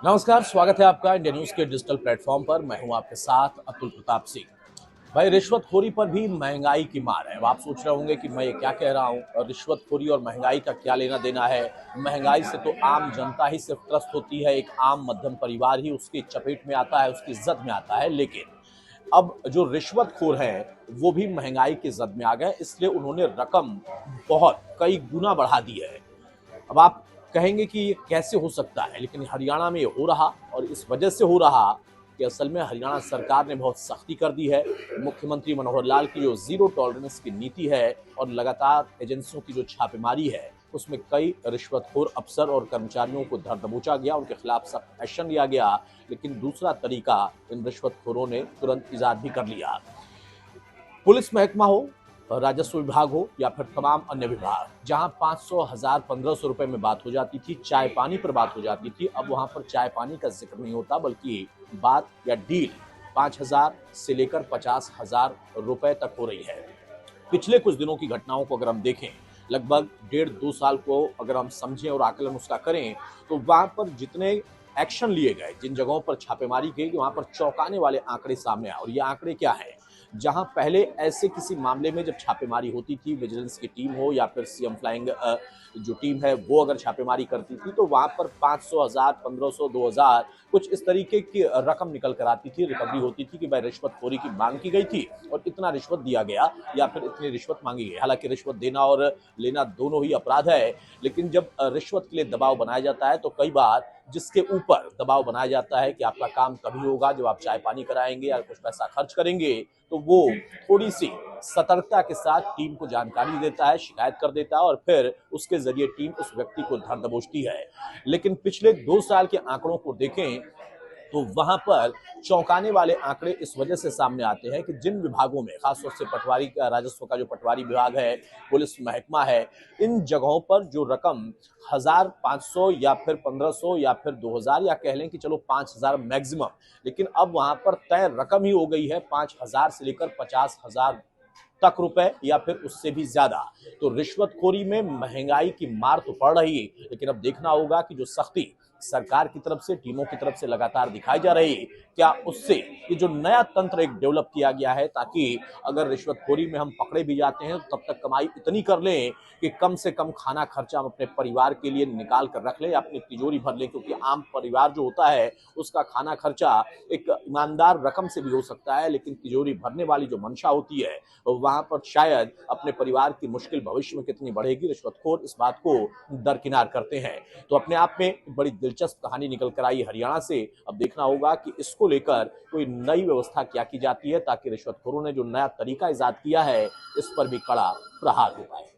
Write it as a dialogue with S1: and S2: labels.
S1: नमस्कार, स्वागत है आपका इंडिया न्यूज के डिजिटल प्लेटफॉर्म पर। मैं हूं आपके साथ अतुल प्रताप सिंह। भाई, रिश्वतखोरी पर भी महंगाई की मार है। अब आप सोच रहे होंगे कि मैं ये क्या कह रहा हूं, और रिश्वतखोरी और महंगाई का क्या लेना देना है। महंगाई से तो आम जनता ही सिर्फ त्रस्त होती है, एक आम मध्यम परिवार ही उसकी चपेट में आता है, उसकी जद में आता है। लेकिन अब जो रिश्वतखोर हैं वो भी महंगाई की जद में आ गए, इसलिए उन्होंने रकम बहुत कई गुना बढ़ा दी है। अब आप कहेंगे कि ये कैसे हो सकता है, लेकिन हरियाणा में ये हो रहा, और इस वजह से हो रहा कि असल में हरियाणा सरकार ने बहुत सख्ती कर दी है। मुख्यमंत्री मनोहर लाल की जो जीरो टॉलरेंस की नीति है और लगातार एजेंसियों की जो छापेमारी है, उसमें कई रिश्वतखोर अफसर और कर्मचारियों को धर दबोचा गया, उनके खिलाफ सख्त एक्शन लिया गया। लेकिन दूसरा तरीका इन रिश्वतखोरों ने तुरंत ईजाद भी कर लिया। पुलिस महकमा हो, राजस्व विभाग हो, या फिर तमाम अन्य विभाग, जहां 500, 1000, 1500 रुपए में बात हो जाती थी, चाय पानी पर बात हो जाती थी, अब वहां पर चाय पानी का जिक्र नहीं होता, बल्कि बात या डील 5000 से लेकर 50,000 रुपए तक हो रही है। पिछले कुछ दिनों की घटनाओं को अगर हम देखें, लगभग 1.5-2 साल को अगर हम समझें और आकलन उसका करें, तो वहां पर जितने एक्शन लिए गए, जिन जगहों पर छापेमारी की, वहां पर चौंकाने वाले आंकड़े सामने आए। और ये आंकड़े क्या है? जहां पहले ऐसे किसी मामले में जब छापेमारी होती थी, विजिलेंस की टीम हो या फिर सीएम फ्लाइंग जो टीम है वो अगर छापेमारी करती थी, तो वहां पर 500, 1000, 1500, 2000 कुछ इस तरीके की रकम निकल कर आती थी, रिकवरी होती थी कि भाई रिश्वतखोरी की मांग की गई थी और इतना रिश्वत दिया गया या फिर इतनी रिश्वत मांगी गई। हालांकि रिश्वत देना और लेना दोनों ही अपराध है, लेकिन जब रिश्वत के लिए दबाव बनाया जाता है, तो कई बार जिसके ऊपर दबाव बनाया जाता है कि आपका काम कभी होगा जब आप चाय पानी कराएंगे या कुछ पैसा खर्च करेंगे, तो वो थोड़ी सी सतर्कता के साथ टीम को जानकारी देता है, शिकायत कर देता है, और फिर उसके जरिए टीम उस व्यक्ति को धर दबोचती है। लेकिन पिछले 2 साल के आंकड़ों को देखें, तो वहां पर चौंकाने वाले आंकड़े इस वजह से सामने आते हैं कि जिन विभागों में, खासतौर से पटवारी का, राजस्व का जो पटवारी विभाग है, पुलिस महकमा है, इन जगहों पर जो रकम 1500 या फिर 1500 या फिर 2000, या कह लें कि चलो 5000 मैक्सिमम, लेकिन अब वहां पर तय रकम ही हो गई है 5000 से लेकर 50,000 तक रुपए, या फिर उससे भी ज्यादा। तो रिश्वतखोरी में महंगाई की मार तो पड़ रही है, लेकिन अब देखना होगा कि जो सख्ती सरकार की तरफ से, टीमों की तरफ से लगातार दिखाई जा रही है, क्या उससे ये जो नया तंत्र एक डेवलप किया गया है, ताकि अगर रिश्वतखोरी में हम पकड़े भी जाते हैं तो तब तक कमाई इतनी कर लें कि कम से कम खाना खर्चा हम अपने परिवार के लिए निकाल कर रख लें, अपनी तिजोरी भर लें। क्योंकि आम परिवार जो होता है, उसका खाना खर्चा एक ईमानदार रकम से भी हो सकता है, लेकिन तिजोरी भरने वाली जो मंशा होती है, वहां पर शायद अपने परिवार की मुश्किल भविष्य में कितनी बढ़ेगी, रिश्वतखोर इस बात को दरकिनार करते हैं। तो अपने आप में बड़ी दिलचस्प कहानी निकल कर आई हरियाणा से। अब देखना होगा कि इसको लेकर कोई नई व्यवस्था क्या की जाती है, ताकि रिश्वतखोरों ने जो नया तरीका इजाद किया है, इस पर भी कड़ा प्रहार हो पाए।